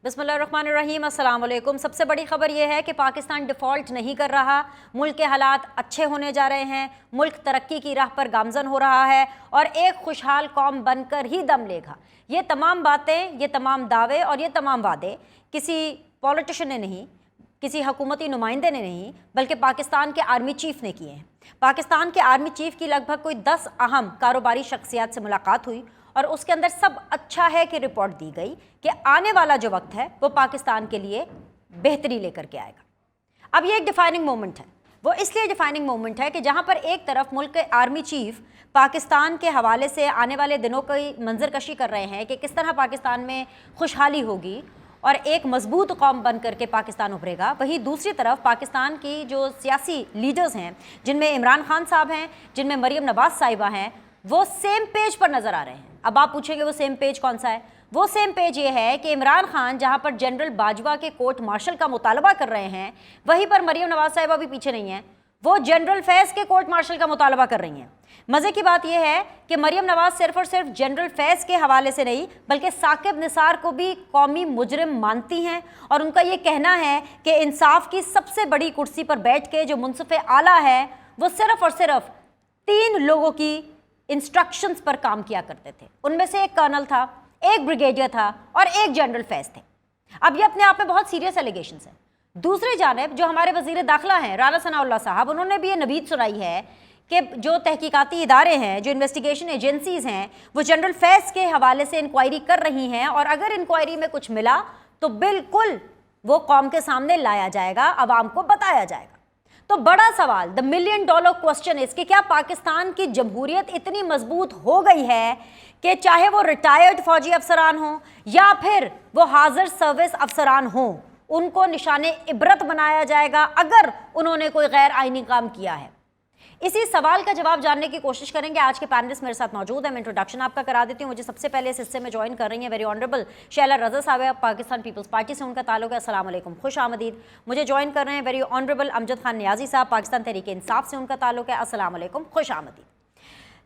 बिस्मिल्लाहिर्रहमानिर्रहीम, अस्सलाम वालेकुम। सबसे बड़ी खबर यह है कि पाकिस्तान डिफ़ॉल्ट नहीं कर रहा, मुल्क के हालात अच्छे होने जा रहे हैं, मुल्क तरक्की की राह पर गामज़न हो रहा है और एक खुशहाल कौम बनकर ही दम लेगा। ये तमाम बातें, ये तमाम दावे और ये तमाम वादे किसी पॉलिटिशियन ने नहीं, किसी हुकूमती नुमाइंदे ने नहीं, बल्कि पाकिस्तान के आर्मी चीफ़ ने किए हैं। पाकिस्तान के आर्मी चीफ़ की लगभग कोई 10 अहम कारोबारी शख्सियात से मुलाकात हुई और उसके अंदर सब अच्छा है कि रिपोर्ट दी गई कि आने वाला जो वक्त है वो पाकिस्तान के लिए बेहतरी लेकर के आएगा। अब ये एक डिफाइनिंग मोमेंट है। वो इसलिए डिफाइनिंग मोमेंट है कि जहाँ पर एक तरफ मुल्क के आर्मी चीफ पाकिस्तान के हवाले से आने वाले दिनों की मंजरकशी कर रहे हैं कि किस तरह पाकिस्तान में खुशहाली होगी और एक मजबूत कौम बन करके पाकिस्तान उभरेगा, वहीं दूसरी तरफ पाकिस्तान की जो सियासी लीडर्स हैं, जिनमें इमरान खान साहब हैं, जिनमें मरीम नवाज साहिबा हैं, वो सेम पेज पर नज़र आ रहे हैं। अब आप पूछेंगे वो सेम पेज कौन सा है? वो सेम पेज ये है कि इमरान खान जहां पर जनरल बाजवा के कोर्ट मार्शल का मुतालबा कर रहे हैं, वहीं पर मरीम नवाज साहिबा भी पीछे नहीं है, वो जनरल फैज़ के कोर्ट मार्शल का मुतालबा कर रही हैं। मज़े की बात यह है कि मरीम नवाज सिर्फ और सिर्फ जनरल फैज़ के हवाले से नहीं, बल्कि साकिब निसार को भी कौमी मुजरिम मानती हैं और उनका ये कहना है कि इंसाफ की सबसे बड़ी कुर्सी पर बैठ के जो मुनसिफ आला है वो सिर्फ और सिर्फ 3 लोगों की इंस्ट्रक्शंस पर काम किया करते थे। उनमें से एक कर्नल था, एक ब्रिगेडियर था और एक जनरल फैज़ थे। अब ये अपने आप में बहुत सीरियस एलिगेशंस हैं। दूसरी जानिब जो हमारे वज़ीर दाखिला हैं राना सनाउल्लाह साहब, उन्होंने भी ये नवीद सुनाई है कि जो तहकीकाती इदारे हैं, जो इन्वेस्टिगेशन एजेंसीज़ हैं, वो जनरल फैज़ के हवाले से इंक्वायरी कर रही हैं और अगर इंक्वायरी में कुछ मिला तो बिल्कुल वो कौम के सामने लाया जाएगा, आवाम को बताया जाएगा। तो बड़ा सवाल, द $1 मिलियन क्वेश्चन इज कि क्या पाकिस्तान की जमहूरियत इतनी मजबूत हो गई है कि चाहे वो रिटायर्ड फौजी अफसरान हों या फिर वो हाजिर सर्विस अफसरान हों, उनको निशाने इबरत बनाया जाएगा अगर उन्होंने कोई गैर आईनी काम किया है? इसी सवाल का जवाब जानने की कोशिश करेंगे। आज के पैनलिस्ट मेरे साथ मौजूद है। मैं इंट्रोडक्शन आपका करा देती हूँ। मुझे सबसे पहले इस हिस्से में ज्वाइन कर रही हैं वेरी ऑनरेबल शैला रज़ा साहब, पाकिस्तान पीपल्स पार्टी से उनका ताल्लुक है। अस्सलाम वालेकुम, खुश आमदीद। मुझे ज्वाइन कर रहे हैं वेरी ऑनरेबल अमजद खान नियाजी साहब, पाकिस्तान तहरीक इंसाफ से उनका ताल्लुक है। अस्सलाम वालेकुम, खुश आमदीद।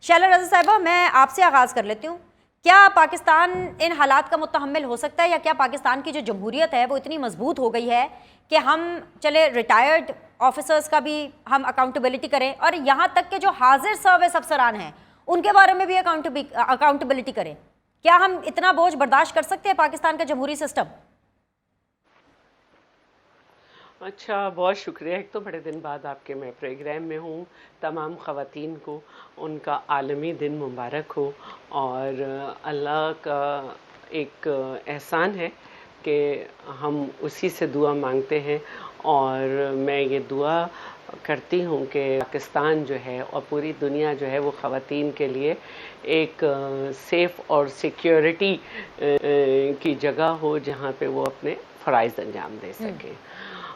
शैला रज़ा साहबा, मैं आपसे आगाज़ कर लेती हूँ। क्या पाकिस्तान इन हालात का मुतहम्मिल हो सकता है या क्या पाकिस्तान की जो जमहूरियत है वो इतनी मजबूत हो गई है कि हम चले रिटायर्ड ऑफिसर्स का भी हम अकाउंटेबिलिटी करें और यहाँ तक कि जो हाजिर सर्विस अफसरान हैं उनके बारे में भी अकाउंटेबिलिटी करें? क्या हम इतना बोझ बर्दाश्त कर सकते हैं पाकिस्तान का जमहूरी सिस्टम? अच्छा, बहुत शुक्रिया। एक तो बड़े दिन बाद आपके मैं प्रोग्राम में हूँ। तमाम ख़वातीन को उनका आलमी दिन मुबारक हो और अल्लाह का एक एहसान है कि हम उसी से दुआ मांगते हैं और मैं ये दुआ करती हूँ कि पाकिस्तान जो है और पूरी दुनिया जो है वो ख़वातीन के लिए एक सेफ़ और सिक्योरिटी की जगह हो जहाँ पे वो अपने फ़राइज़ अंजाम दे सकें।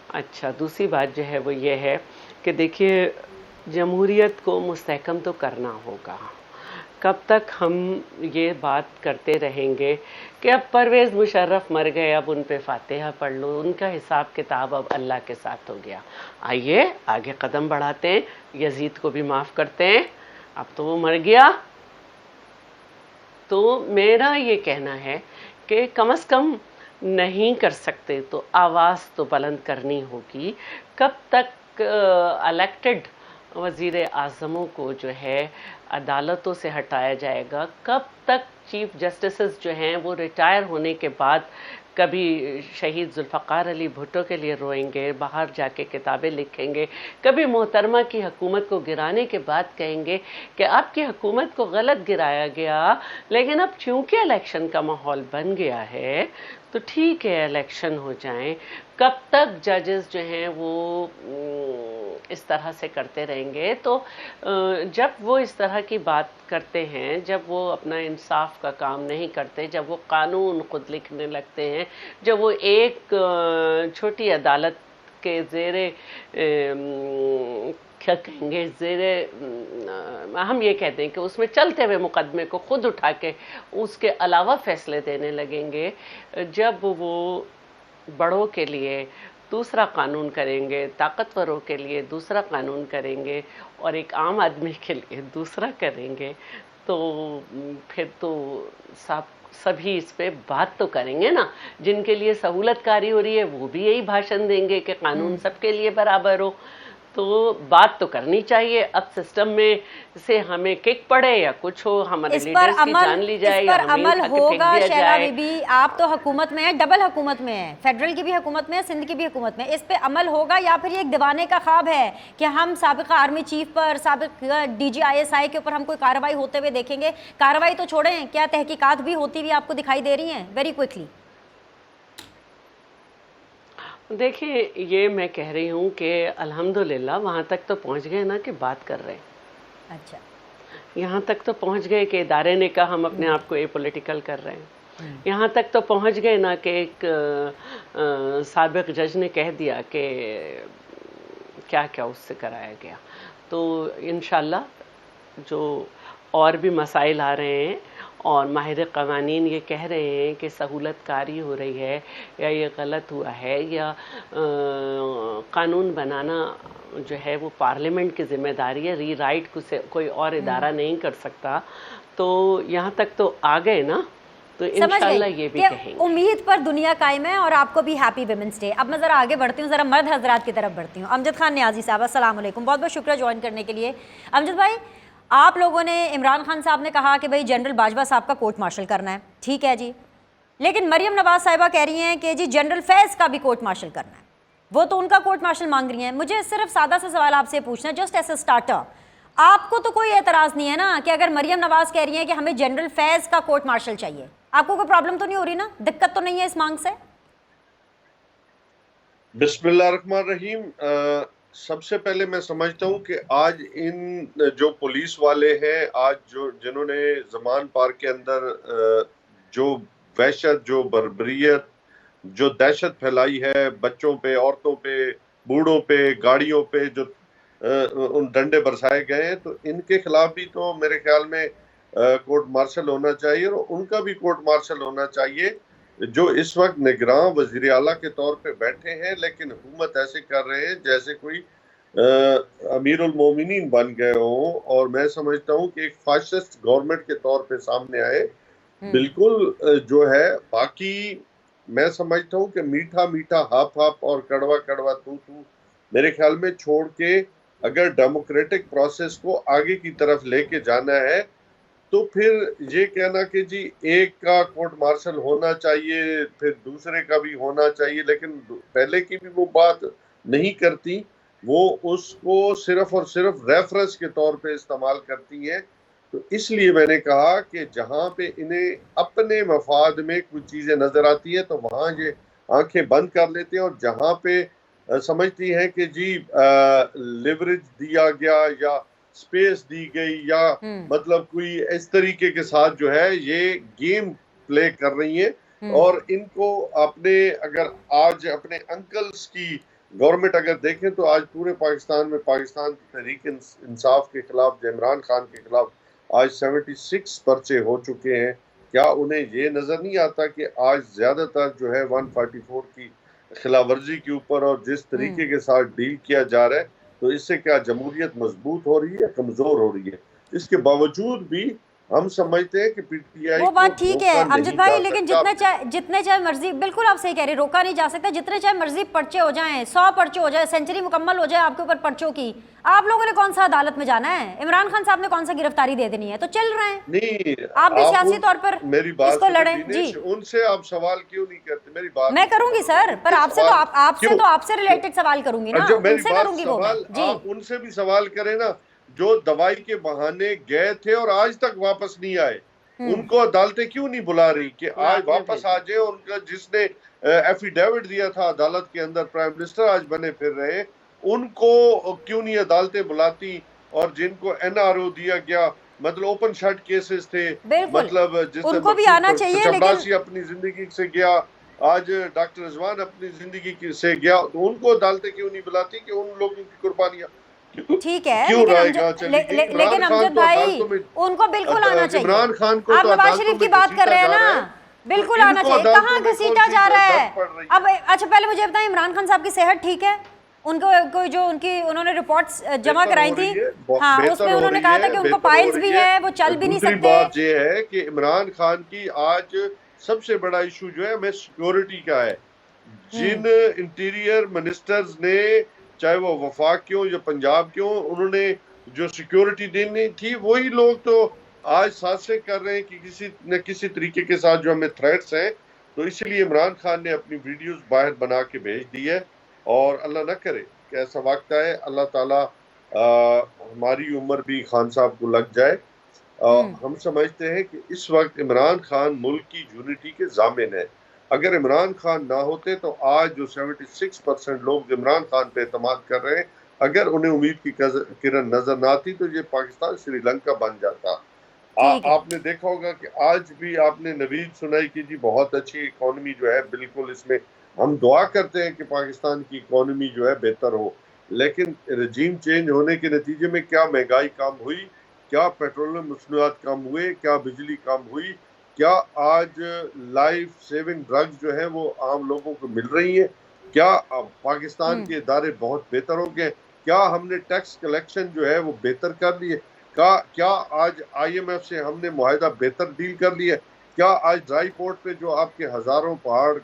अच्छा, दूसरी बात जो है वो ये है कि देखिए, जमहूरियत को मुस्तहकम तो करना होगा। कब तक हम ये बात करते रहेंगे कि अब परवेज़ मुशर्रफ मर गए, अब उन पे फातिहा पढ़ लो, उनका हिसाब किताब अब अल्लाह के साथ हो गया। आइए आगे कदम बढ़ाते हैं, यजीद को भी माफ़ करते हैं, अब तो वो मर गया। तो मेरा ये कहना है कि कम से कम नहीं कर सकते तो आवाज़ तो बुलंद करनी होगी। कब तक इलेक्टेड वज़ीर आज़मों को जो है अदालतों से हटाया जाएगा? कब तक चीफ जस्टिसेस जो हैं वो रिटायर होने के बाद कभी शहीद जुल्फ़िकार अली भुट्टो के लिए रोएंगे, बाहर जाके किताबें लिखेंगे, कभी मोहतरमा की हुकूमत को गिराने के बाद कहेंगे कि आपकी हुकूमत को गलत गिराया गया, लेकिन अब चूँकि इलेक्शन का माहौल बन गया है तो ठीक है इलेक्शन हो जाएं। कब तक जजेस जो हैं वो इस तरह से करते रहेंगे? तो जब वो इस तरह की बात करते हैं, जब वो अपना इंसाफ का काम नहीं करते, जब वो कानून खुद लिखने लगते हैं, जब वो एक छोटी अदालत के ज़ेरे क्या कहेंगे, ज़ेरे हम ये कहते हैं कि उसमें चलते हुए मुकदमे को खुद उठा के उसके अलावा फ़ैसले देने लगेंगे, जब वो बड़ों के लिए दूसरा कानून करेंगे, ताकतवरों के लिए दूसरा कानून करेंगे और एक आम आदमी के लिए दूसरा करेंगे, तो फिर तो साहब सभी इस पे बात तो करेंगे ना। जिनके लिए सहूलतकारी हो रही है वो भी यही भाषण देंगे कि कानून सबके लिए बराबर हो। तो बात तो करनी चाहिए। अब सिस्टम में से हमें किक पड़े या कुछ हो, हमारे लीडर्स की जान ली जाए या हमें उठा के फेंक दिया शैला जाए। बीबी, आप तो हुकूमत में है, डबल हुकूमत में है, फेडरल की भी हुकूमत में है, सिंध की भी हुकूमत में। इस पे अमल होगा या फिर ये एक दीवाने का ख्वाब है कि हम साबिका आर्मी चीफ पर, साबिका DGISI के ऊपर हम कोई कार्रवाई होते हुए देखेंगे? कार्रवाई तो छोड़ें, क्या तहकीकात भी होती हुई आपको दिखाई दे रही हैं? Very quickly. देखिए, ये मैं कह रही हूँ कि अल्हम्दुलिल्लाह वहाँ तक तो पहुँच गए ना कि बात कर रहे हैं। अच्छा, यहाँ तक तो पहुँच गए कि इदारे ने कहा हम अपने आप को एपॉलिटिकल कर रहे हैं। यहाँ तक तो पहुँच गए ना कि एक साबिक जज ने कह दिया कि क्या क्या उससे कराया गया। तो इंशाल्लाह जो और भी मसाइल आ रहे हैं और माहिर क़वानीन ये कह रहे हैं कि सहूलतकारी हो रही है या ये गलत हुआ है या कानून बनाना जो है वो पार्लियामेंट की जिम्मेदारी है, रीराइट कोई और इदारा नहीं कर सकता। तो यहाँ तक तो आ गए ना, तो इंशाल्लाह ये भी कहेंगे। उम्मीद पर दुनिया कायम है और आपको भी हैप्पी वुमेन्स डे। अब मैं ज़रा आगे बढ़ती हूँ, ज़रा मर्द हजरात की तरफ बढ़ती हूँ। अमजद खान नियाजी साहब, अस्सलाम वालेकुम, बहुत बहुत शुक्रिया ज्वाइन करने के लिए। अमजद भाई, आप लोगों ने, इमरान खान साहब ने कहा कि भाई जनरल बाजवा साहब का कोर्ट मार्शल करना है, ठीक है जी, लेकिन मरियम नवाज साहिबा कह रही हैं कि जी जनरल फैज़ का भी कोर्ट मार्शल करना है। वो तो उनका कोर्ट मार्शल मांग रही हैं। मुझे सिर्फ सादा सा सवाल आपसे पूछना है, जस्ट एज ए स्टार्टर, आपको तो कोई एतराज़ नहीं है ना कि अगर मरियम नवाज कह रही हैं कि हमें जनरल फैज़ का कोर्ट मार्शल चाहिए, आपको कोई प्रॉब्लम तो नहीं हो रही ना, दिक्कत तो नहीं है इस मांग से? बिस्मिल्लाहिर्रहमानिर्रहीम। सबसे पहले मैं समझता हूँ कि आज इन जो पुलिस वाले हैं, आज जो जिन्होंने ज़मान पार्क के अंदर जो वहशत, जो बर्बरियत, जो दहशत फैलाई है बच्चों पे, औरतों पे, बूढ़ों पे, गाड़ियों पे जो उन डंडे बरसाए गए हैं, तो इनके खिलाफ भी तो मेरे ख्याल में कोर्ट मार्शल होना चाहिए और उनका भी कोर्ट मार्शल होना चाहिए जो इस वक्त निगरान वजीर आला के तौर पे बैठे हैं, लेकिन हुकूमत ऐसे कर रहे हैं जैसे कोई अमीरुल मोमिनीन बन गए हों। और मैं समझता हूँ कि एक फाशिस्ट गवर्नमेंट के तौर पे सामने आए। बिल्कुल जो है, बाकी मैं समझता हूँ कि मीठा मीठा हाफ हाफ और कड़वा कड़वा तू तू मेरे ख्याल में छोड़ के अगर डेमोक्रेटिक प्रोसेस को आगे की तरफ लेके जाना है तो फिर ये कहना कि जी एक का कोर्ट मार्शल होना चाहिए फिर दूसरे का भी होना चाहिए, लेकिन पहले की भी वो बात नहीं करती, वो उसको सिर्फ और सिर्फ रेफरेंस के तौर पे इस्तेमाल करती हैं। तो इसलिए मैंने कहा कि जहां पे इन्हें अपने मफाद में कुछ चीजें नजर आती है तो वहां ये आंखें बंद कर लेते हैं, और जहां पे समझती हैं कि जी लिवरेज दिया गया या स्पेस दी गई या मतलब कोई इस तरीके के साथ जो है ये गेम प्ले कर रही है। और इनको अपने, अगर आज अपने अंकल्स की गवर्नमेंट अगर देखें तो आज पूरे पाकिस्तान में पाकिस्तान तहरीक इंसाफ के खिलाफ, इमरान खान के खिलाफ आज 76 पर्चे हो चुके हैं। क्या उन्हें ये नजर नहीं आता कि आज ज्यादातर जो है 144 की खिलाफ वर्जी के ऊपर और जिस तरीके के साथ डील किया जा रहा है, तो इससे क्या जमहूरियत मजबूत हो रही है, कमजोर हो रही है? इसके बावजूद भी हम समझते हैं कि पीटीआई वो बात ठीक है अमजद भाई, लेकिन जितने चाहे मर्जी, बिल्कुल आप सही कह रहे, रोका नहीं जा सकता। जितने चाहे मर्जी पर्चे हो जाएं, 100 पर्चे हो जाए, सेंचुरी मुकम्मल हो जाए आपके ऊपर पर्चों की, आप लोगों ने कौन सा अदालत में जाना है? इमरान खान साहब ने कौन सा गिरफ्तारी दे देनी है? तो चल रहे हैं नहीं, आप भी सियासी तौर पर मेरी बात इसको लड़ें जी। उनसे आप सवाल क्यों नहीं करते? मेरी बात मैं करूंगी सर, पर आपसे रिलेटेड सवाल करूंगी ना, उनसे करूंगी वो जी। उनसे भी सवाल करें ना, जो दवाई के बहाने गए थे और आज तक वापस नहीं आए, उनको अदालतें क्यों नहीं बुला रही कि आज वापस आ जाए? उनका जिसने एफिडेविट दिया था अदालत के अंदर, प्राइम मिनिस्टर आज बने फिर रहे, उनको क्यों नहीं अदालतें बुलाती? और जिनको एनआरओ दिया गया, मतलब ओपन शट केसेस थे, मतलब उनको भी आना चाहिए, लेकिन अपनी जिंदगी से गया, आज डॉक्टर रिजवान अपनी जिंदगी से गया, तो उनको अदालतें क्यों नहीं बुलाती कि उन लोगों की कुर्बानियां? ठीक है, लेकिन अमजद भाई उनको बिल्कुल आना चाहिए। इमरान खान को आप नवाज शरीफ की बात कर रहे हैं ना, बिल्कुल आना चाहिए। कहाँ घसीटा जा रहा है अब? अच्छा पहले मुझे बताएं, इमरान खान साहब की सेहत ठीक है? उनको कोई जो उनकी उन्होंने रिपोर्ट्स जमा बेहतर कराई हो रही थी, है, हाँ, बेहतर उसमें हो उन्होंने रही कहा था है, कि उनको बेहतर हो पाइल्स भी रही है, वो चल भी नहीं दूसरी सकते। बात ये है कि इमरान खान की आज सबसे बड़ा इशू जो है हमें सिक्योरिटी का है। जिन इंटीरियर मिनिस्टर्स ने, चाहे वो वफाक के हो या पंजाब के हो, उन्होंने जो सिक्योरिटी देनी थी वही लोग तो आज साजिशें कर रहे हैं कि किसी न किसी तरीके के साथ जो हमें थ्रेट्स हैं। तो इसलिए इमरान खान ने अपनी वीडियोस बाहर बना के भेज दी है। और अल्लाह ना करे कि ऐसा वक्त आए, अल्लाह ताला हमारी उम्र भी खान साहब को लग जाए। हम समझते हैं कि इस वक्त इमरान खान मुल्क की यूनिटी के जामिन है। अगर इमरान खान ना होते तो आज जो 76% लोग इमरान खान पे एतमाद कर रहे हैं, अगर उन्हें उम्मीद की किरण नजर ना आती तो ये पाकिस्तान श्रीलंका बन जाता। ठीक है। आपने देखा होगा कि आज भी आपने नवीद सुनाई की जी, बहुत अच्छी इकोनॉमी जो है, बिल्कुल इसमें हम दुआ करते हैं कि पाकिस्तान की इकोनॉमी जो है बेहतर हो। लेकिन रजीम चेंज होने के नतीजे में क्या महंगाई कम हुई, क्या पेट्रोलियम मसनूआत कम हुए, क्या बिजली कम हुई, क्या आज लाइफ सेविंग ड्रग्स जो है वो आम लोगों को मिल रही है, क्या पाकिस्तान के इदारे बहुत बेहतर हो गए, क्या हमने टैक्स कलेक्शन जो है वो बेहतर कर लिए, क्या आज IMF से हमने मुआहिदा बेहतर डील कर लिया, क्या आज ड्राई पोर्ट पे जो आपके हजारों पहाड़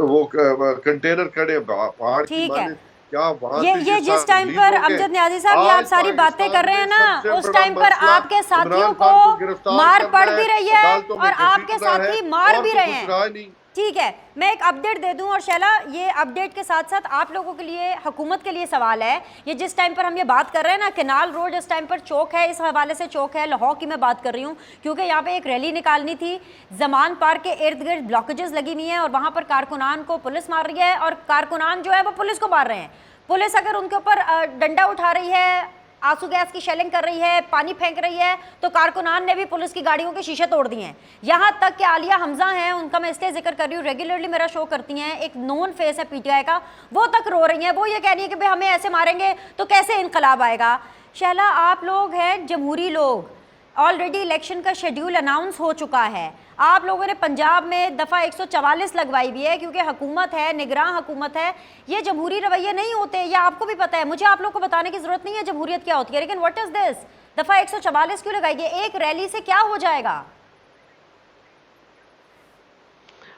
वो कंटेनर खड़े पहाड़ की ठीक है। माने, क्या वहां से ये ये जिस सारे टाइम रिलीज पर हो गए। अमजद न्याजी साहब ये आप आज सारी बातें कर पाकिस्तान रहे हैं में ना, सबसे उस बड़ा टाइम पर मसला आपके साथियों इमरान को खान को गिरफ्तार मार करना पड़ है, भी रही है अदालतों में और आपके घसीटना है, साथी मार और भी तो रहे कुछ हैं। रहा नहीं। ठीक है, मैं एक अपडेट दे दूं। और शैला, ये अपडेट के साथ साथ आप लोगों के लिए, हुकूमत के लिए सवाल है। ये जिस टाइम पर हम ये बात कर रहे हैं ना, केनाल रोड इस टाइम पर चौक है, इस हवाले से चौक है, लाहौर की मैं बात कर रही हूँ, क्योंकि यहाँ पे एक रैली निकालनी थी। जमान पार्क के इर्द गिर्द ब्लॉकेजेस लगी हुई हैं और वहाँ पर कारकुनान को पुलिस मार रही है और कारकुनान जो है वो पुलिस को मार रहे हैं। पुलिस अगर उनके ऊपर डंडा उठा रही है, आंसू गैस की शेलिंग कर रही है, पानी फेंक रही है, तो कारकुनान ने भी पुलिस की गाड़ियों के शीशे तोड़ दिए हैं। यहाँ तक कि आलिया हमजा हैं, उनका मैं इसलिए जिक्र कर रही हूँ, रेगुलरली मेरा शो करती हैं, एक नोन फेस है PTI का, वो तक रो रही हैं। वो ये कह रही है कि भाई हमें ऐसे मारेंगे तो कैसे इनकलाब आएगा। शैला, आप लोग हैं जमहूरी लोग, ऑलरेडी इलेक्शन का शेड्यूल अनाउंस हो चुका है। आप लोगों ने पंजाब में दफ़ा 144 लगवाई हुई है, क्योंकि हुकूमत है, निगरान हुकूमत है। ये जमहूरी रवैये नहीं होते, ये आपको भी पता है, मुझे आप लोग को बताने की ज़रूरत नहीं है जमहूरियत क्या होती है। लेकिन व्हाट इज़ दिस, दफ़ा 144 क्यों लगाई है? एक रैली से क्या हो जाएगा?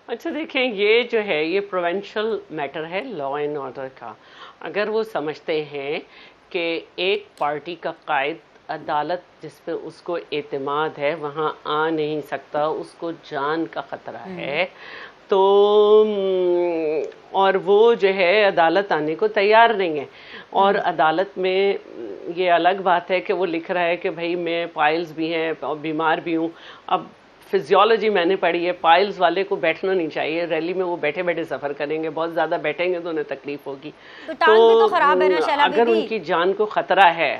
अच्छा देखें, ये जो है ये प्रोविंशियल मैटर है लॉ एंड ऑर्डर का। अगर वो समझते हैं कि एक पार्टी का कायद अदालत जिस पे उसको एतमाद है वहाँ आ नहीं सकता, उसको जान का ख़तरा है, तो और वो जो है अदालत आने को तैयार नहीं है। और अदालत में ये अलग बात है कि वो लिख रहा है कि भाई मैं पाइल्स भी हैं और बीमार भी हूँ। अब फिजियोलॉजी मैंने पढ़ी है, पाइल्स वाले को बैठना नहीं चाहिए रैली में, वो बैठे बैठे सफ़र करेंगे, बहुत ज़्यादा बैठेंगे तो उन्हें तकलीफ होगी। तो टांग भी तो खराब है ना शैला अगर दीदी, उनकी जान को ख़तरा है,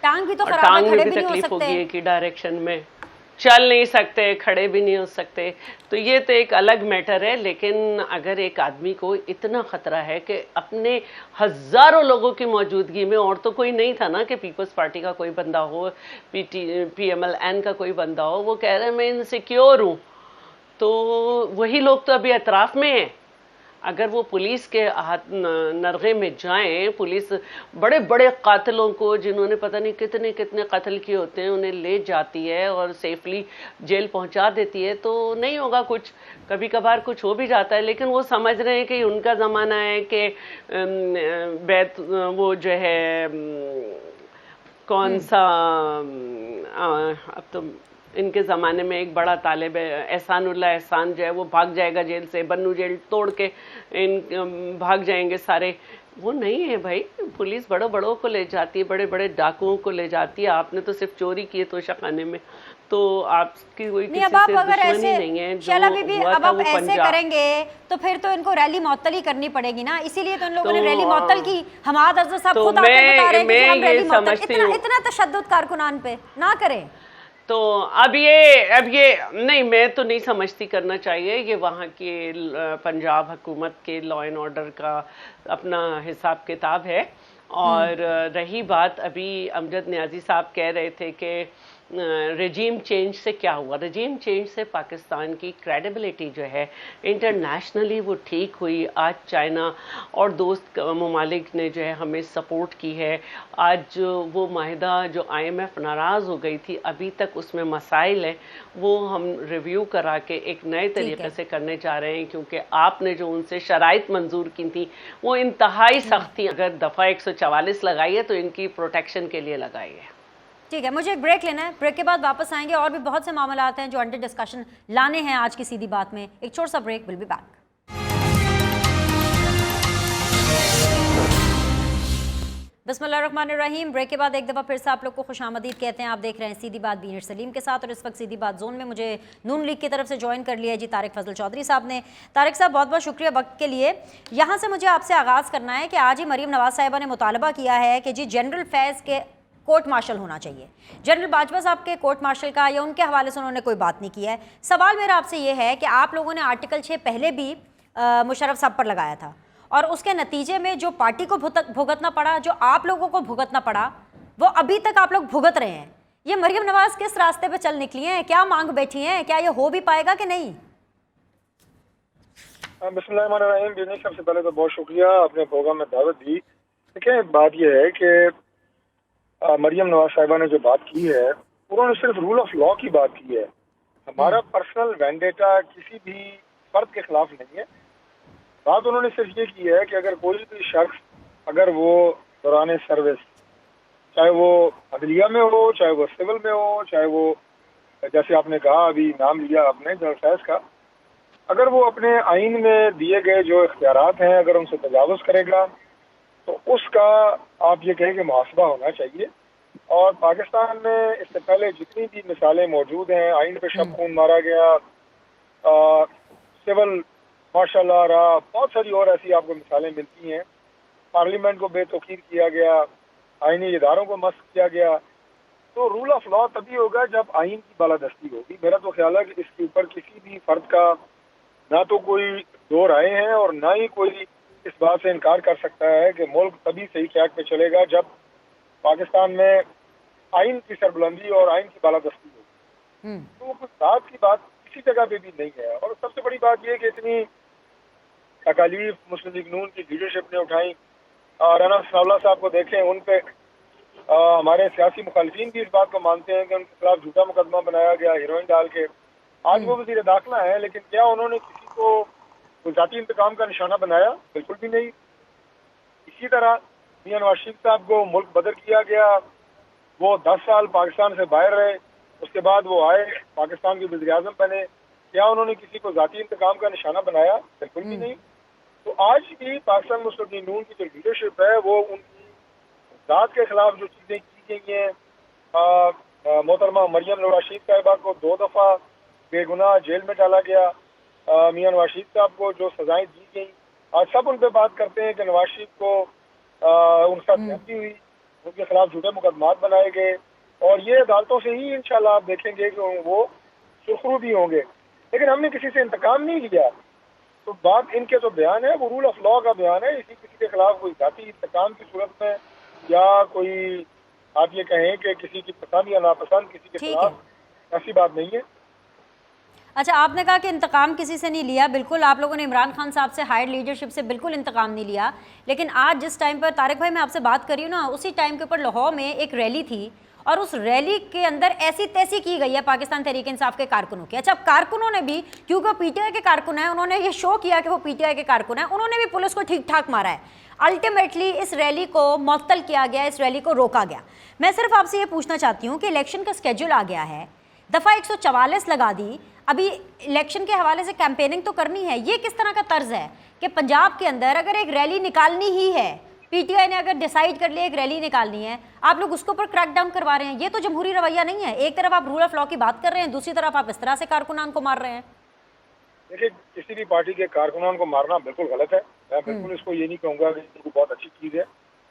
टांग भी तो और खराब है, टांग खड़े में भी भी नहीं हो तकलीफ होगी सकते। एक ही डायरेक्शन में, चल नहीं सकते, खड़े भी नहीं हो सकते, तो ये तो एक अलग मैटर है। लेकिन अगर एक आदमी को इतना खतरा है कि अपने हजारों लोगों की मौजूदगी में, और तो कोई नहीं था ना कि पीपल्स पार्टी का कोई बंदा हो, PMLN का कोई बंदा हो, वो कह रहे हैं मैं इनसिक्योर हूँ, तो वही लोग तो अभी अतराफ में हैं। अगर वो पुलिस के हाथ नरगे में जाएं, पुलिस बड़े बड़े कातिलों को, जिन्होंने पता नहीं कितने कितने कत्ल किए होते हैं, उन्हें ले जाती है और सेफली जेल पहुंचा देती है, तो नहीं होगा कुछ। कभी कभार कुछ हो भी जाता है, लेकिन वो समझ रहे हैं कि उनका ज़माना है कि बैत वो जो है कौन सा अब तो इनके ज़माने में एक बड़ा तालिब है एहसानुल्लाह एहसान, जो है वो भाग जाएगा जेल से, बन्नू जेल तोड़ के इन भाग जाएंगे सारे। वो नहीं है भाई, पुलिस बड़ों बड़ों को ले जाती है, बड़े बड़े डाकुओं को ले जाती है। आपने तो सिर्फ चोरी की है तोशाखाने में, तो आपकी कोई नहीं। किसी अब आप से अगर दुश्मनी ऐसे नहीं है। शैला जो बीबी, हुआ अब था आप वो ऐसे पंजाब। करेंगे तो फिर तो इनको रैली मअतल ही करनी पड़ेगी ना, इसीलिए तो इन लोगों ने तो, रैली मअतल की। हमाद अफजल साहब तो खुद आकर बता रहे हैं कि जी हम मैं रैली ये मअतल, समझती हूँ, इतना तशद्दुद कारकुनान पे ना करें। तो अब ये नहीं, मैं तो नहीं समझती करना चाहिए। ये वहाँ के पंजाब हुकूमत के लॉ एंड ऑर्डर का अपना हिसाब किताब है। और रही बात, अभी अमजद न्याजी साहब कह रहे थे कि रेजीम चेंज से क्या हुआ। रेजीम चेंज से पाकिस्तान की क्रेडिबिलिटी जो है इंटरनेशनली वो ठीक हुई। आज चाइना और दोस्त ममालिक ने जो है हमें सपोर्ट की है। आज वो माहिदा जो IMF नाराज़ हो गई थी, अभी तक उसमें मसाइल हैं, वो हम रिव्यू करा के एक नए तरीके से करने जा रहे हैं, क्योंकि आपने जो उनसे शराइत मंजूर की थी वो इंतहाई सख्त थी। अगर दफ़ा 144 लगाई है तो इनकी प्रोटेक्शन के लिए लगाई है। ठीक है, मुझे एक ब्रेक लेना है, ब्रेक के बाद वापस आएंगे। और भी बहुत से मामला हैं जो अंडर डिस्कशन लाने हैं आज की सीधी बात में। एक छोटा सा ब्रेक, विल बी बैक। बिस्मिल्लाहिर्रहमानिर्रहीम। ब्रेक के बाद एक दफ़ा फिर से आप लोग को खुशामदीद कहते हैं। आप देख रहे हैं सीधी बात बीनर सलीम के साथ, और इस वक्त सीधी बात जोन में मुझे नून लीग की तरफ से ज्वाइन कर लिया है जी तारिक फजल चौधरी साहब ने। तारिक साहब, बहुत बहुत शुक्रिया वक्त के लिए। यहाँ से मुझे आपसे आगाज़ करना है कि आज ही मरीम नवाज साहिबा ने मुतालबा किया है कि जी जनरल फैज़ के कोर्ट मार्शल होना चाहिए। जनरल बाजवा साहब के कोर्ट मार्शल का या उनके हवाले से उन्होंने कोई बात नहीं की है। सवाल मेरा आपसे ये है कि आप लोगों ने आर्टिकल 6 पहले भी मुशर्रफ साहब पर लगाया था, और उसके नतीजे में जो पार्टी को भुगतना पड़ा, जो आप लोगों को भुगतना पड़ा, वो अभी तक आप लोग भुगत रहे हैं। ये मरियम नवाज किस रास्ते पे चल निकली हैं? क्या मांग बैठी हैं? क्या ये हो भी पाएगा कि नहीं? बिस्मिल्लाहिर्रहमानिर्रहीम। बीनी, सबसे पहले तो बहुत शुक्रिया, आपने प्रोग्राम में दावत दी। देखिए, बात यह है कि मरियम नवाज साहिबा ने जो बात की है, उन्होंने सिर्फ रूल ऑफ लॉ की बात की है। हमारा पर्सनल वेंडेटा किसी भी फर्द के खिलाफ नहीं है। बात उन्होंने सिर्फ ये की है कि अगर कोई भी शख्स, अगर वो दौरान सर्विस, चाहे वो अदलिया में हो, चाहे वो सिविल में हो, चाहे वो जैसे आपने कहा, अभी नाम लिया आपने जनरल फैज का, अगर वो अपने आइन में दिए गए जो इख्तियारात हैं, अगर उनसे तजावुज़ करेगा तो उसका आप ये कहें कि मुहासबा होना चाहिए। और पाकिस्तान में इससे पहले जितनी भी मिसालें मौजूद हैं, आइन पे शब खून मारा गया, सिविल मार्शल लॉ रहा, बहुत सारी और ऐसी आपको मिसालें मिलती हैं। पार्लियामेंट को बेतौकीर किया गया, आइनी इदारों को मस्क किया गया। तो रूल ऑफ लॉ तभी होगा जब आइन की बालादस्ती होगी। मेरा तो ख्याल है कि इसके ऊपर किसी भी फर्द का ना तो कोई दो राय हैं और ना ही कोई इस बात से इनकार कर सकता है कि मुल्क तभी सही ट्रैक पे चलेगा जब पाकिस्तान में आइन की सरबुलंदी और आइन की बालादस्ती होगी। तो कुछ बात की बात किसी जगह पे भी नहीं है। और सबसे बड़ी बात यह कि इतनी तकालीफ मुस्लिम लीग नून की लीडरशिप ने उठाई। राना सनाउल्लाह साहब को देखें, उन पे हमारे सियासी मुखालिफिन भी इस बात को मानते हैं कि उनके खिलाफ झूठा मुकदमा बनाया गया हीरोइन डाल के। आज वो वज़ीर दाखिला है, लेकिन क्या उन्होंने किसी को जाती इंतकाम का निशाना बनाया? बिल्कुल भी नहीं। इसी तरह मियां नवाज शरीफ साहब को मुल्क बदर किया गया, वो 10 साल पाकिस्तान से बाहर रहे, उसके बाद वो आए, पाकिस्तान के वज़ीर आज़म बने। क्या उन्होंने किसी को जाती इंतकाम का निशाना बनाया? बिल्कुल भी नहीं। तो आज भी पाकिस्तान मुस्लिम लीग नून की जो लीडरशिप है, वो उनकी जात के खिलाफ जो चीज़ें की गई हैं, मोहतरमा मरियम नवाज शरीफ साहिबा को 2 दफ़ा बेगुनाह जेल में डाला गया, मियां नवाज शरीफ साहब को जो सजाएं दी गई, आज सब उन पर बात करते हैं कि नवाज शरीफ को उनके साथ ज्यादती हुई, उनके खिलाफ झूठे मुकदमात बनाए गए। और ये अदालतों से ही इंशाल्लाह आप देखेंगे कि वो सुरखरू भी होंगे। लेकिन हमने किसी से इंतकाम नहीं लिया। तो बात इनके जो बयान है वो रूल ऑफ लॉ का बयान है। इसी किसी के खिलाफ कोई जाती इंतकाम की सूरत में या कोई आप ये कहें कि किसी की पसंद या नापसंद किसी के खिलाफ, ऐसी बात नहीं है। अच्छा, आपने कहा कि इंतकाम किसी से नहीं लिया। बिल्कुल, आप लोगों ने इमरान खान साहब से, हायर लीडरशिप से बिल्कुल इंतकाम नहीं लिया। लेकिन आज जिस टाइम पर तारिक भाई मैं आपसे बात कर रही हूँ ना, उसी टाइम के ऊपर लाहौर में एक रैली थी, और उस रैली के अंदर ऐसी तैसी की गई है पाकिस्तान तहरीक इंसाफ के कारकुनों की। अच्छा, कारकुनों ने भी, क्योंकि वो पीटीआई के कारकुन हैं, उन्होंने ये शो किया कि वो पीटीआई के कारकुन हैं, उन्होंने भी पुलिस को ठीक ठाक मारा है। अल्टीमेटली इस रैली को मुअत्तल किया गया, इस रैली को रोका गया। मैं सिर्फ आपसे ये पूछना चाहती हूँ कि इलेक्शन का स्केड्यूल आ गया है, दफ़ा 144 लगा दी, अभी इलेक्शन के हवाले से कैंपेनिंग तो करनी है। ये किस तरह का तर्ज है कि पंजाब के अंदर अगर एक रैली निकालनी ही है, पीटीआई ने अगर डिसाइड कर लिया एक रैली निकालनी है, आप लोग उसके ऊपर क्रैकडाउन करवा रहे हैं? ये तो जमहूरी रवैया नहीं है। एक तरफ आप रूल ऑफ लॉ की बात कर रहे हैं, दूसरी तरफ आप इस तरह से कारकुनान को मार रहे हैं। देखिए, किसी भी पार्टी के कारकुनान को मारना बिल्कुल गलत है। मैं बिल्कुल इसको ये नहीं कहूँगा कि ये बहुत अच्छी चीज़ है।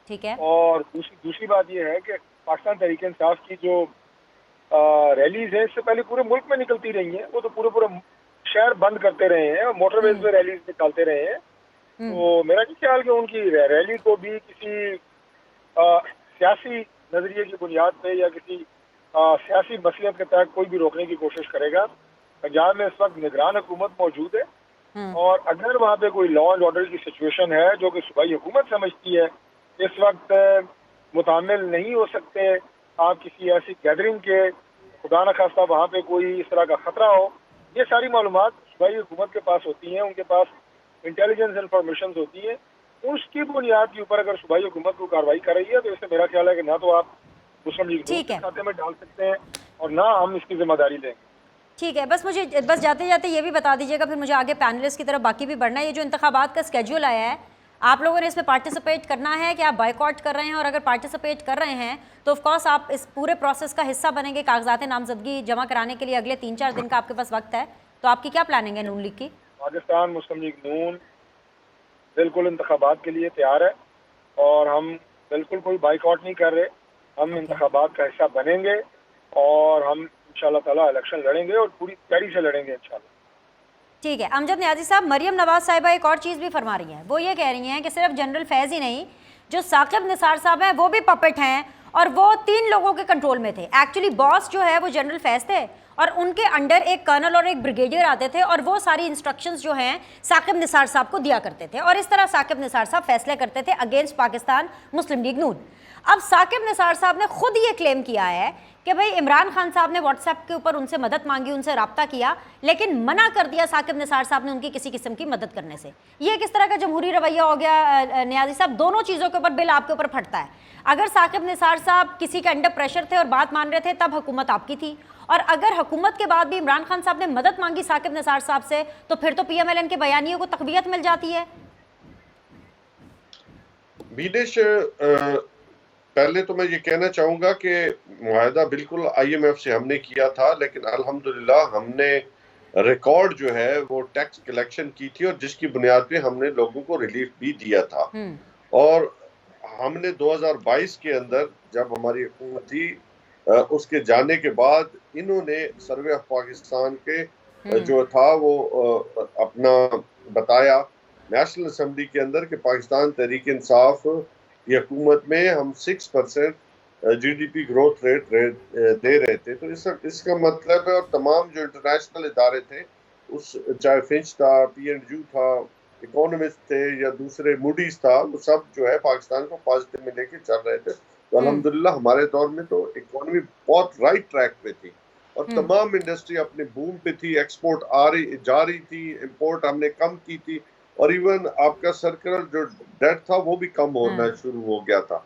ठीक है। और दूसरी बात ये है कि पाकिस्तान तहरीक इंसाफ की जो रैलीज है, इससे पहले पूरे मुल्क में निकलती रही हैं। वो तो पूरे शहर बंद करते रहे हैं और मोटरवेज पे रैलीज निकालते रहे हैं। तो मेरा नहीं ख्याल कि उनकी रैली को भी किसी सियासी नजरिए की बुनियाद पे या किसी सियासी मसलियत के तहत कोई भी रोकने की कोशिश करेगा। पंजाब में इस वक्त निगरान हुकूमत मौजूद है और अगर वहाँ पे कोई लॉ एंड ऑर्डर की सिचुएशन है जो कि सूबाई हुकूमत समझती है इस वक्त मुतामिल नहीं हो सकते आप किसी ऐसी गैदरिंग के, खुदा न खास्ता वहाँ पे कोई इस तरह का खतरा हो, ये सारी मालूमात सूबाई हुकूमत के पास होती हैं, उनके पास इंटेलिजेंस इंफॉर्मेशन होती है। उसकी बुनियाद के ऊपर अगर सूबाई हुकूमत को कार्रवाई कर रही है तो इससे मेरा ख्याल है कि ना तो आप मुस्लिम लीग नून के खाते में डाल सकते हैं और ना हम इसकी जिम्मेदारी लेंगे। ठीक है, बस जाते जाते ये भी बता दीजिएगा, फिर मुझे आगे पैनलिस्ट की तरफ बाकी भी बढ़ना है। ये जो इंतखाबात का स्केड्यूल आया है, आप लोगों ने इसमें पार्टिसिपेट करना है कि आप बायकॉट कर रहे हैं? और अगर पार्टिसिपेट कर रहे हैं तो ऑफ कोर्स आप इस पूरे प्रोसेस का हिस्सा बनेंगे। कागजात नामजदगी जमा कराने के लिए अगले 3-4 दिन का आपके पास वक्त है, तो आपकी क्या प्लानिंग है नून लीग की? पाकिस्तान मुस्लिम लीग नून बिल्कुल इंतखाबात के लिए तैयार है और हम बिल्कुल कोई बाइकआउट नहीं कर रहे। हम इंतखाबात का हिस्सा बनेंगे और हम इंशाल्लाह ताला इलेक्शन लड़ेंगे और पूरी तैयारी से लड़ेंगे इंशाल्लाह। ठीक है अमजद नियाज़ी साहब, मरियम नवाज साहिबा एक और चीज़ भी फरमा रही हैं। वो ये कह रही हैं कि सिर्फ जनरल फैज़ ही नहीं, जो साकिब निसार साहब हैं वो भी पपेट हैं और वो 3 लोगों के कंट्रोल में थे। एक्चुअली बॉस जो है वो जनरल फैज़ थे और उनके अंडर एक कर्नल और एक ब्रिगेडियर आते थे और वो सारी इंस्ट्रक्शंस जो हैं साकिब निसार साहब को दिया करते थे और इस तरह साकिब निसार साहब फैसले करते थे अगेंस्ट पाकिस्तान मुस्लिम लीग नून। अब साकिब निसार साहब ने खुद ये क्लेम किया है कि भाई इमरान खान साहब ने व्हाट्सएप के ऊपर उनसे मदद मांगी, उनसे रब्ता किया, लेकिन मना कर दिया साकिब निसार साहब ने उनकी किसी किस्म की मदद करने से। ये किस तरह का जमहूरी रवैया हो गया नियाज़ी साहब? दोनों चीज़ों के ऊपर बिल आपके ऊपर फटता है। अगर साकिब निसार साहब किसी के अंडर प्रेशर थे और बात मान रहे थे तब हुकूमत आपकी थी, और अगर हुकूमत के बाद भी इमरान खान साहब ने मदद मांगी साकिब निसार साहब से तो फिर तो PMLN के बयानियों को तकवीयत मिल जाती है। बीनेश, पहले तो मैं ये कहना चाहूंगा कि मुआहदा बिल्कुल IMF से हमने किया था, लेकिन अल्हम्दुलिल्लाह हमने रिकॉर्ड जो है वो टैक्स कलेक्शन की थी और जिसकी बुनियाद पे हमने लोगों को रिलीफ भी दिया था। और हमने 2022 के अंदर जब हमारी हुकूमत थी उसके जाने के बाद इन्होंने सर्वे ऑफ पाकिस्तान के जो था वो अपना बताया नेशनल असम्बली के अंदर कि पाकिस्तान तहरीक इंसाफ की हुकूमत में हम 6% GDP ग्रोथ रेट दे रहे थे। तो इसका मतलब है, और तमाम जो इंटरनेशनल इदारे थे, उस चाहे फिंच था, P&G था, इकोनॉमिस्ट थे या दूसरे मूडीज था, वो सब जो है पाकिस्तान को पॉजिटिव में लेके चल रहे थे। तो अल्हम्दुलिल्लाह हमारे दौर में तो इकोनॉमी बहुत राइट ट्रैक पे थी और तमाम इंडस्ट्री अपने बूम पे थी, एक्सपोर्ट जा रही थी, इंपोर्ट हमने कम की थी और इवन आपका सर्कुलर जो डेट था वो भी कम होना शुरू हो गया था।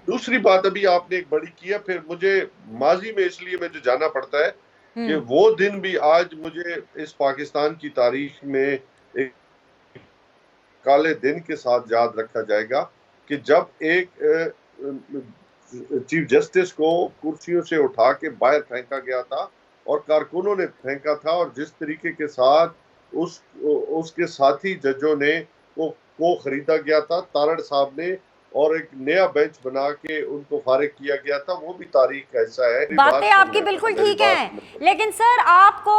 दूसरी बात अभी आपने एक बड़ी की है, फिर मुझे माजी में इसलिए मुझे जाना पड़ता है कि वो दिन भी आज मुझे इस पाकिस्तान की तारीख में एक काले दिन के साथ याद रखा जाएगा कि जब एक चीफ जस्टिस को कुर्सियों से उठा के बाहर फेंका गया था और कारकुनों ने फेंका था और जिस तरीके के साथ उसके साथी जजों ने को खरीदा गया था तारड़ साहब ने और एक नया बेंच बना के उनको फारिग किया गया था, वो भी तारीख का हिस्सा है। बातें आपकी बिल्कुल ठीक हैं, लेकिन सर आपको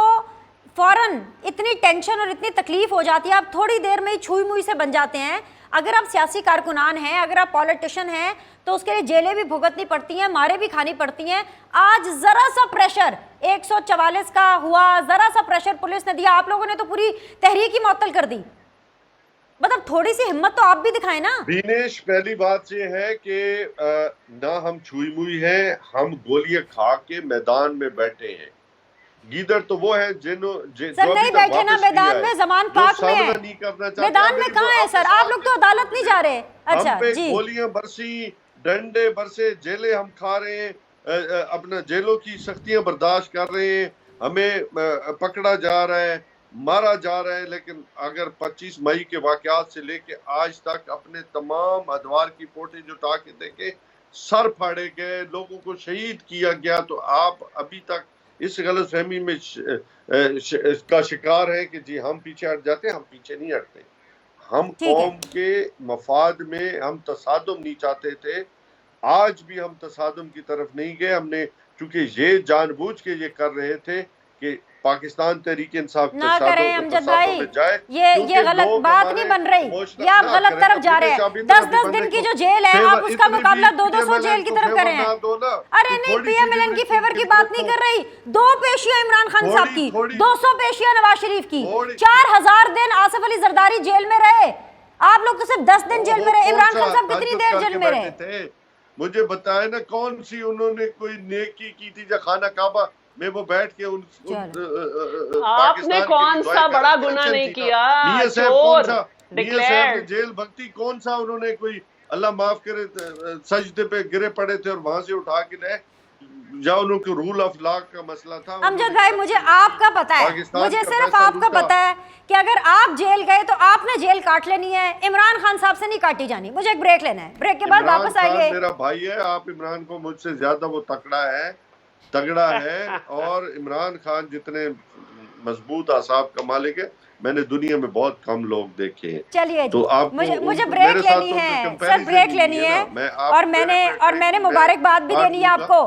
फौरन इतनी टेंशन और इतनी तकलीफ हो जाती है, आप थोड़ी देर में ही छुई मुई से बन जाते हैं। अगर आप सियासी कारकुनान हैं, अगर आप पॉलिटिशियन हैं, तो उसके लिए जेलें भी भुगतनी पड़ती हैं, मारे भी खानी पड़ती हैं। आज जरा सा प्रेशर 144 का हुआ, जरा सा प्रेशर पुलिस ने दिया, आप लोगों ने तो पूरी तहरीक ही मुअत्तल कर दी। मतलब थोड़ी सी हिम्मत तो आप भी दिखाएं ना। बीनेश, पहली बात ये है कि ना हम छुई मुई हैं, हम गोलियां खा के मैदान में बैठे हैं। गीदड़ तो वो है सर नहीं बैठे ना मैदान में, जमान पाक में है। मैदान में कहाँ है सर? आप लोग तो अदालत नहीं जा रहे। अच्छा जी, गोलियां बरसी, डंडे बरसे, जेलें हम खा रहे हैं, अपना जेलों की सख्तियां बर्दाश्त कर रहे हैं, हमें पकड़ा जा रहा है, मारा जा रहा है। लेकिन अगर 25 मई के वाकयात से लेके आज तक अपने तमाम अदवार की फोटेज उठा के देखे, सर फाड़े गए, लोगों को शहीद किया गया, तो आप अभी तक इस गलतफहमी में का शिकार है कि जी हम पीछे हट जाते हैं। हम पीछे नहीं हटते। हम कौम के मफाद में हम तसादुम नहीं चाहते थे, आज भी हम तसादुम की तरफ नहीं गए। हमने चूंकि ये जानबूझ के ये कर रहे थे कि पाकिस्तान तहरीक इंसाफ ना करें अमजद भाई, ये क्योंकि गलत लोग बात हमारे नहीं बन रही, इमोशनल ये आप ना गलत करें तरफ ना, जा रहे विदेश हैं। अभी 10-10 बंदे दिन की को जो जेल है फेवर आप उसका इतनी मुकाबला भी 200 PMLN जेल की को तरफ फेवर करें। ना दो ना अरे कि नहीं, थोड़ी सी पीएमएलएन की फेवर की बात नहीं कर रही। 2 पेशियां इमरान खान साहब की, थोड़ी 200 पेशियां नवाज शरीफ की, थोड़ी 4000 दिन आसिफ अली जरदारी जेल में रहे। आप लोग तो सिर्फ 10 दिन जेल में रहे। इमरान खान साहब कितनी देर जेल में रहे? मुझे बताए ना कौन सी उन्होंने कोई नेकी की थी जो खाना काबा में वो बैठ के आपने कौन सा बड़ा गुनाह नहीं किया? मियां साहब कौन सा, मियां साहब ने जेल भक्ति कौन सा उन्होंने कोई अल्लाह माफ करे सजदे पे गिरे पड़े थे और वहां से उठा के लाए, या उनके रूल ऑफ लॉ का मसला था। अमजद भाई मुझे आपका पता है, मुझे सिर्फ आपका पता है कि अगर आप जेल गए तो आपने जेल काट लेनी है, इमरान खान साहब से नहीं काटी जानी। मुझे एक ब्रेक लेना है, ब्रेक के बाद वापस आइए। मेरा भाई है, आप इमरान को मुझसे ज्यादा वो तगड़ा है और इमरान खान जितने मजबूत आसाब का मालिक है मैंने दुनिया में बहुत कम लोग देखे हैं। चलिए तो आप मुझे ब्रेक लेनी है सर, ब्रेक लेनी है और मैंने मुबारकबाद भी देनी है आपको।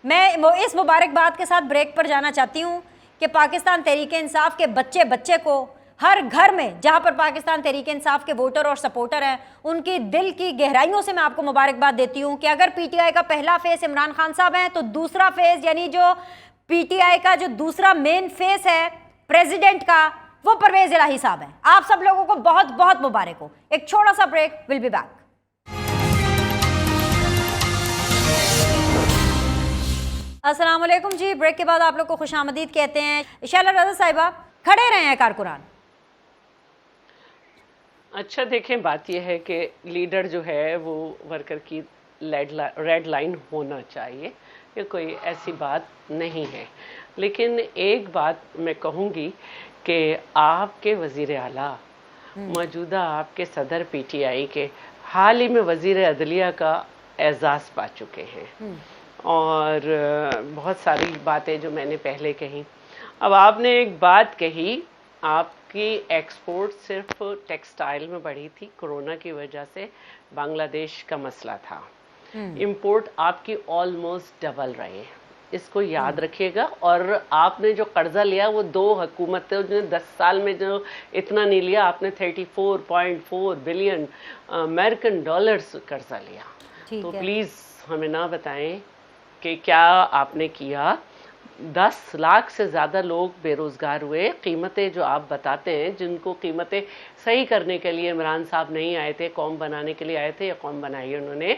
मैं इस मुबारकबाद के साथ ब्रेक पर जाना चाहती हूँ कि पाकिस्तान तहरीक इंसाफ के बच्चे को हर घर में जहां पर पाकिस्तान तहरीक इंसाफ के वोटर और सपोर्टर हैं, उनकी दिल की गहराइयों से मैं आपको मुबारकबाद देती हूं कि अगर पीटीआई का पहला फेस इमरान खान साहब हैं तो दूसरा फेस यानी जो पीटीआई का जो दूसरा मेन फेस है प्रेसिडेंट का, वो परवेज इलाही साहब हैं। आप सब लोगों को बहुत बहुत मुबारक हो। एक छोटा सा ब्रेक, विल बी बैक। अस्सलाम वालेकुम जी, ब्रेक के बाद आप लोग को खुशामदीद कहते हैं। इशाला रज़ा साहिबा खड़े रहे हैं कारकुनान। अच्छा देखें, बात यह है कि लीडर जो है वो वर्कर की रेड लाइन होना चाहिए, ये कोई ऐसी बात नहीं है। लेकिन एक बात मैं कहूँगी कि आपके वज़ीर आला मौजूदा आपके सदर पीटीआई के हाल ही में वज़ीर अदलिया का एजाज़ पा चुके हैं और बहुत सारी बातें जो मैंने पहले कही। अब आपने एक बात कही, आपकी एक्सपोर्ट सिर्फ टेक्सटाइल में बढ़ी थी, कोरोना की वजह से बांग्लादेश का मसला था। इंपोर्ट आपकी ऑलमोस्ट डबल रहे, इसको याद रखिएगा। और आपने जो कर्जा लिया वो 2 हुकूमतें ने 10 साल में जो इतना नहीं लिया, आपने 34.4 बिलियन अमेरिकन डॉलर्स कर्जा लिया। तो प्लीज़ हमें ना बताएं कि क्या आपने किया। 10 लाख से ज़्यादा लोग बेरोज़गार हुए। कीमतें जो आप बताते हैं, जिनको कीमतें सही करने के लिए इमरान साहब नहीं आए थे, कौम बनाने के लिए आए थे, या कौम बनाई उन्होंने,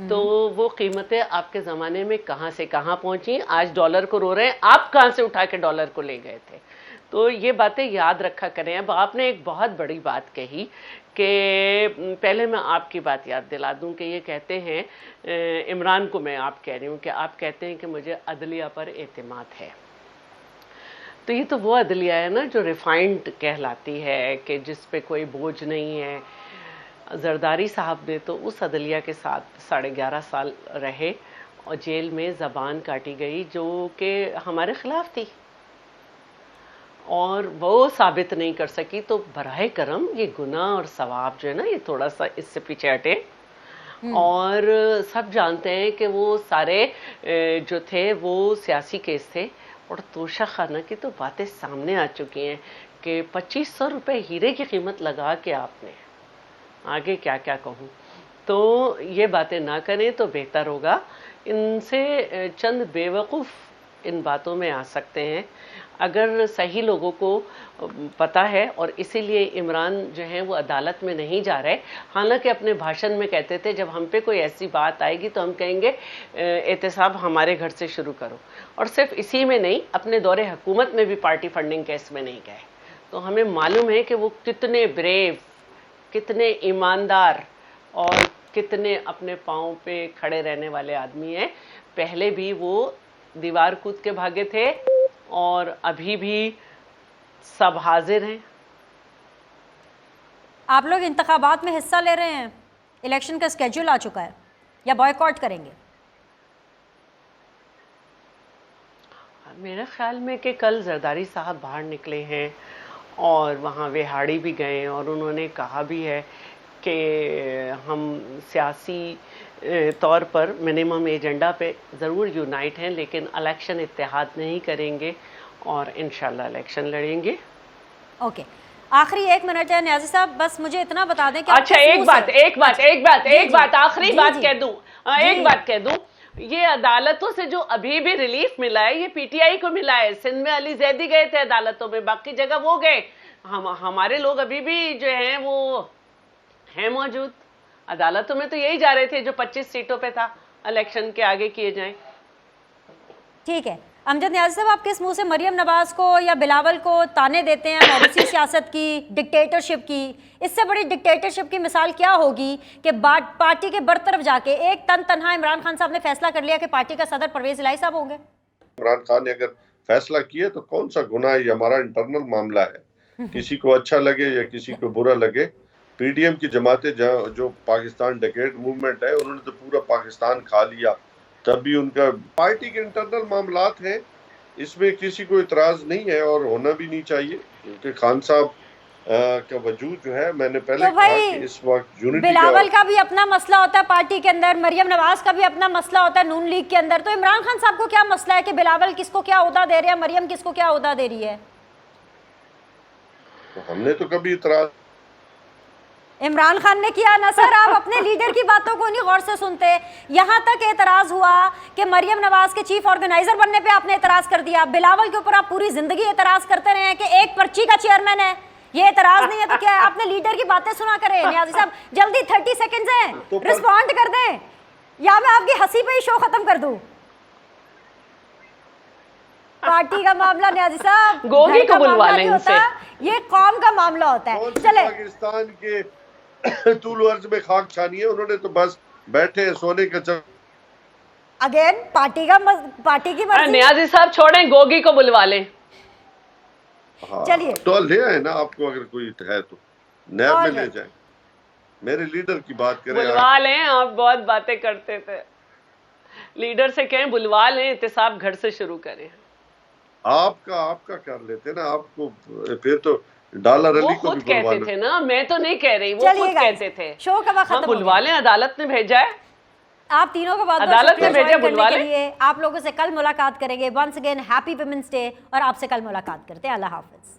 तो वो कीमतें आपके ज़माने में कहाँ से कहाँ पहुँची। आज डॉलर को रो रहे हैं, आप कहाँ से उठा के डॉलर को ले गए थे। तो ये बातें याद रखा करें। अब आपने एक बहुत बड़ी बात कही कि पहले मैं आपकी बात याद दिला दूं कि ये कहते हैं, इमरान को मैं आप कह रही हूँ कि आप कहते हैं कि मुझे अदलिया पर एतमाद है। तो ये तो वो अदलिया है ना जो रिफाइंड कहलाती है, कि जिस पे कोई बोझ नहीं है। जरदारी साहब ने तो उस अदलिया के साथ 11.5 साल रहे और जेल में ज़बान काटी गई जो कि हमारे ख़िलाफ़ थी और वो साबित नहीं कर सकी। तो बराए करम ये गुनाह और सवाब जो है ना, ये थोड़ा सा इससे पीछे हटे। और सब जानते हैं कि वो सारे जो थे वो सियासी केस थे और तोशा खाना की तो बातें सामने आ चुकी हैं कि 2500 रुपये हीरे की कीमत लगा के आपने, आगे क्या क्या कहूँ। तो ये बातें ना करें तो बेहतर होगा। इनसे चंद बेवकूफ़ इन बातों में आ सकते हैं अगर सही लोगों को पता है, और इसीलिए इमरान जो है वो अदालत में नहीं जा रहे। हालांकि अपने भाषण में कहते थे जब हम पे कोई ऐसी बात आएगी तो हम कहेंगे एहतसाब हमारे घर से शुरू करो। और सिर्फ इसी में नहीं, अपने दौरे हुकूमत में भी पार्टी फंडिंग केस में नहीं गए। तो हमें मालूम है कि वो कितने ब्रेव, कितने ईमानदार और कितने अपने पाँव पे खड़े रहने वाले आदमी हैं। पहले भी वो दीवार कूद के भागे थे और अभी भी सब हाजिर हैं। आप लोग इंतखाबात में हिस्सा ले रहे हैं, इलेक्शन का स्केड्यूल आ चुका है, या बॉयकॉट करेंगे? मेरे ख्याल में कि कल जरदारी साहब बाहर निकले हैं और वहाँ वेहाड़ी भी गए और उन्होंने कहा भी है कि हम सियासी तौर पर मिनिमम एजेंडा पे ज़रूर यूनाइट हैं, लेकिन इलेक्शन इत्तेहाद नहीं करेंगे और इंशाल्लाह इलेक्शन लड़ेंगे। ओके, आखिरी 1 मिनट है न्याजी साहब, बस मुझे इतना बता दें कि अच्छा, आपके एक मुंह बात से- एक बात जी, एक जी, बात आखिरी जी, बात जी, कह दूं, जी। एक बात कह दूं, ये अदालतों से जो अभी भी रिलीफ मिला है ये पीटीआई को मिला है। सिंध में अली जैदी गए थे अदालतों में, बाकी जगह वो गए। हमारे लोग अभी भी जो हैं वो हैं मौजूद अदालतों में, तो यही जा रहे थे जो 25 सीटों पे था इलेक्शन के आगे किए जाएं। ठीक है, अमजद न्याजी साहब, आप किस मुंह से मरियम नवाज को या बिलावल को ताने देते हैं मौरूसी सियासत की, डिक्टेटरशिप की? इससे बड़ी डिक्टेटरशिप की मिसाल क्या होगी कि पार्टी के बरतरफ जाके एक तनहा इमरान खान साहब ने फैसला कर लिया कि पार्टी का सदर परवेज इलाही साहब होंगे। इमरान खान ने अगर फैसला किया तो कौन सा गुनाह है, ये हमारा इंटरनल मामला है। किसी को अच्छा लगे या किसी को बुरा लगे, पीडीएम की जमातें जो पाकिस्तान डेकेड मूवमेंट है, उन्होंने तो पूरा पाकिस्तान खा लिया, तब भी उनका पार्टी के इंटरनल मामलात हैं, इसमें किसी को इतराज नहीं है और होना भी नहीं चाहिए, क्योंकि खान साहब का वजूद जो है, मैंने पहले तो कहा भाई, कि इस वक्त यूनिटी बिलावल का भी अपना मसला होता है पार्टी के अंदर, मरियम नवाज का भी अपना मसला होता है नून लीग के अंदर, तो इमरान खान साहब को क्या मसला है कि बिलावल किसको क्या ओहदा दे रहे हैं, मरियम किसको क्या ओहदा दे रही है? तो हमने तो कभी इतराज इमरान खान ने किया ना सर। आप अपने लीडर की बातों को नहीं गौर से सुनते। यहाँ तक एतराज हुआ कि मरियम नवाज के चीफ ऑर्गेनाइजर बनने पे आपने एतराज कर दिया। बिलावल के ऊपर आप पूरी जिंदगी एतराज करते रहे हैं कि एक पर्ची का चेयरमैन है, ये एतराज नहीं है तो क्या है? आपने लीडर की बातें सुना करें। न्याजी साहब जल्दी 30 सेकंड्स हैं, रिस्पॉन्ड कर दें या मैं आपकी हंसी पे ही शो खत्म कर दूं। पार्टी का मामला न्याजी साहब गोगी घर का को बुलवा मामला लें नहीं होता, ये कौम का मामला होता है। चले, पाकिस्तान के तूल अर्ज में खाक छानी है, उन्होंने तो बस बैठे सोने का अगेन पार्टी की मर्जी। न्याजी साहब छोड़ें, गोगी को बुलवा लें। हाँ, चलिए। तो ले आए ना, आपको अगर कोई है तो नैब में और ले जाए, मेरे लीडर की बात करें। बुलवा लें, आप बहुत बातें करते थे, लीडर से कहें बुलवा लें, एहतिसाब घर से शुरू करें। आपका कर लेते ना, आपको फिर तो डॉलर वो अली को खुद भी कहते बुलवाना। थे ना, मैं तो नहीं कह रही, वो चलिए खुद guys, कहते थे। शो का वक्त खत्म हो बुलवा गया। लें, अदालत ने भेजा है। आप तीनों को बहुत अदालत शुक्रिया ने भेजा, ज्वाइन बुलवा करने के लें। लिए। आप लोगों से कल मुलाकात करेंगे। Once again happy women's day, और आपसे कल मुलाकात करते हैं। अल्लाह हाफिज।